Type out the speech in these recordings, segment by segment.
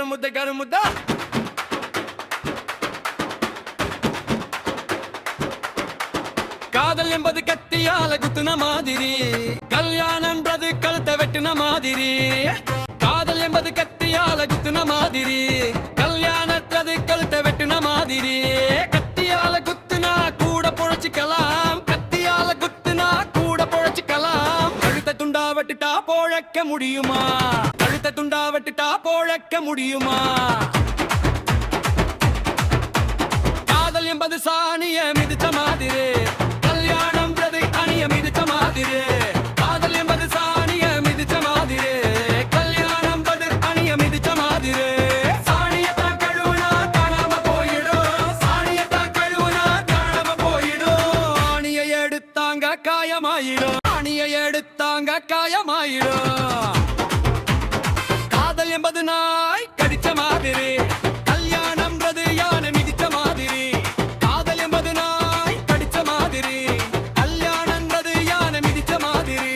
கருமுத்தா காதல் என்பது கத்தியால குத்துன மாதிரி, கல்யாணம்ன்றது கழுத்தை வெட்டுன மாதிரி. காதல் என்பது கத்தியால குத்துன மாதிரி, கல்யாணன்றது கழுத்தை வெட்டுன மாதிரி. கத்தியால குத்துனா கூட பொழைச்சிக்கலாம், கத்தியால குத்துனா கூட பொழைச்சிக்கலாம். கழுத்தை துண்டா வெட்டுட்டா பொழைக்க முடியுமா? கழுத்தை துண்டா வெட்டுட்டா பொழைக்க முடியுமா? காதல் என்பது சாணிய மிதிச்ச மாதிரி, கல்யாணம்ன்றது அணிய மிதிச்ச மாதிரி. காதல் என்பது சாணிய மிதிச்ச மாதிரி, கல்யாணம்ன்றது அணிய மிதிச்ச மாதிரி. சாணியத்தான் கழுவுனா காணாம போயிடும், சாணியத்தான் கழுவுனா காணாம போயிடும். ஆணியை எடுத்தாங்க காயமாயிடும், ஆணியை எடுத்தாங்க காயமாயிடும். காதல் என்பது நாய் கடிச்ச மாதிரி, கல்யாணம்ன்றது யானை மிதிச்ச மாதிரி. காதல் என்பது நாய் கடிச்ச மாதிரி, கல்யாணம்ன்றது யானை மிதிச்ச மாதிரி.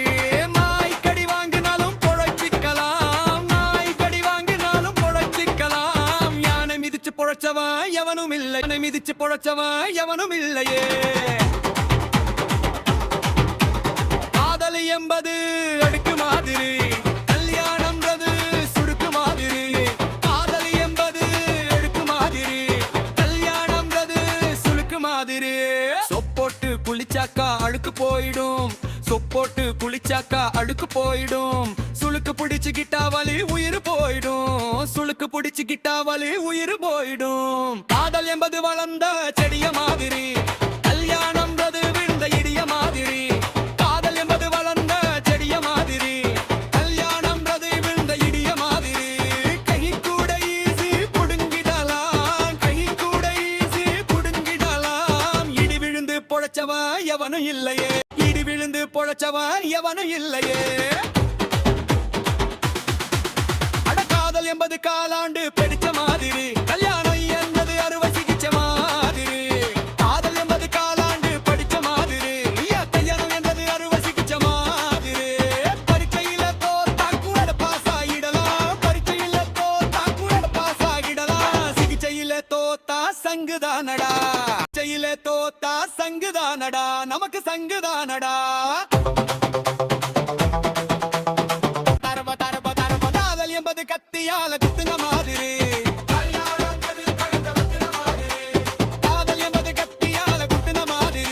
நாய் கடி வாங்கினாலும் பொழைச்சிக்கலாம், நாய் கடி வாங்கினாலும் பொழைச்சிக்கலாம். யானை மிதிச்சு பொழைச்சவன் எவனும் இல்லை, யானை மிதிச்சு பொழைச்சவன் எவனும் இல்லையே. காதல் என்பது அடுக்கு மாதிரி, கல்யாணம்ன்றது சுடுக்கு மாதிரி. காதல் என்பது அடுக்கு மாதிரி, கல்யாணம்ன்றது சுளுக்கு மாதிரி. சொப்போட்டு குளிச்சாக்கா அழுக்கு போயிடும், சொப்போட்டு குளிச்சாக்கா அழுக்கு போயிடும். சுளுக்கு பிடிச்சுக்கிட்டா வலி உயிர் போயிடும், சுளுக்கு பிடிச்சுக்கிட்டா வலி உயிர் போயிடும். காதல் என்பது வளர்ந்த செடிய மாதிரி, கல்யாணம்ன்றது விழுந்த இடிய மாதிரி. காதல் என்பது வளர்ந்த செடிய மாதிரி, கல்யாணம்ன்றது விழுந்த இடிய மாதிரி. கை கூட ஈசி புடுங்கிடலாம், கை கூட ஈசி புடுங்கிடலாம். இடி விழுந்து பொழைச்சவன் எவனும் இல்லையே, இடி விழுந்து பொழைச்சவன் எவனும் இல்லையே. அட காதல் என்பது காலாண்டு படிச்ச மாதிரி, கல்யாணம் என்பது அறுவை சிகிச்சை மாதிரி. காதல் என்பது காலாண்டு படிச்ச மாதிரி, கல்யாணம் என்பது அறுவை சிகிச்சை மாதிரி. பரீட்சையில தோத்தா கூட பாஸ் ஆகிடலாம், பரீட்சையில தோத்தா கூட பாஸ் ஆகிடலாம். சிகிச்சையில தோத்தா சங்குதானடா, சிகிச்சையில தோத்தா சங்குதானடா, நமக்கு சங்குதானடா. காதல் என்பது கத்தியால குத்துன மாதிரி, காதல் என்பது கத்தியால குத்துன மாதிரி.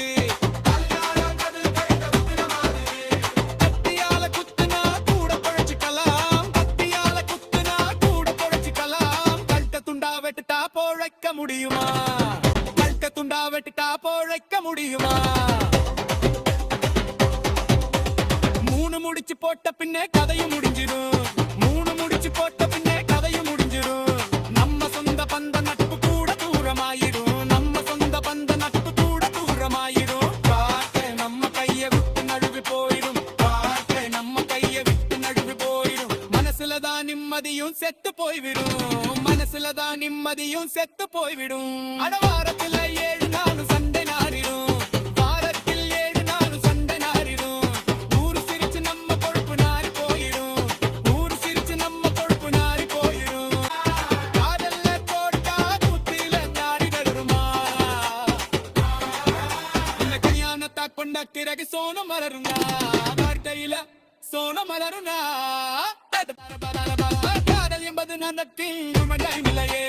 கத்தியால குத்துனா கூட பொழைச்சிக்கலாம், கத்தியால குத்துனா கூட பொழைச்சிக்கலாம். கழுத்தை துண்டா வெட்டுட்டா பொழைக்க முடியுமா? கழுத்தை துண்டா வெட்டுட்டா பொழைக்க முடியுமா? மூணு முடிச்சு போட்ட பின்னே கதையும் முடிஞ்சிடும், மூணு முடிச்சு போட்ட பின்னே கதையும் முடிஞ்சிடும். நம்ம சொந்த பந்த நட்பு கூட தூரமாயிடும், நம்ம சொந்த பந்த நட்பு கூட தூரமாயிடும். வாழ்க்கை நம்ம கைய விட்டு நழுவி போயிடும், வாழ்க்கை நம்ம கைய விட்டு நழுவி போயிடும். மனசுலதான் நிம்மதியும் செத்து போய்விடும், மனசுலதான் நிம்மதியும் செத்து போய்விடும். அடவாரத்துல 7 நாளும் சண்டை நாரிடும், வாரத்தில் 7 நாளும் சண்டை நாரிடும். ஊரு சிரிச்சு நம்ம பொறுப்பு நாரி போயிடும், ஊரு சிரிச்சு நம்ம பொறுப்பு நாரி போயிடும். காதல்ல போட்டா கூத்தில நாரி வருமா? இந்த கல்யாணத்தா கொண்ட பிறகு சோனம் மலருங்க, வார்த்தையில சோனம் மலருங்க. காதல் என்பது நன்னத்தில் உண்மை இல்லையே.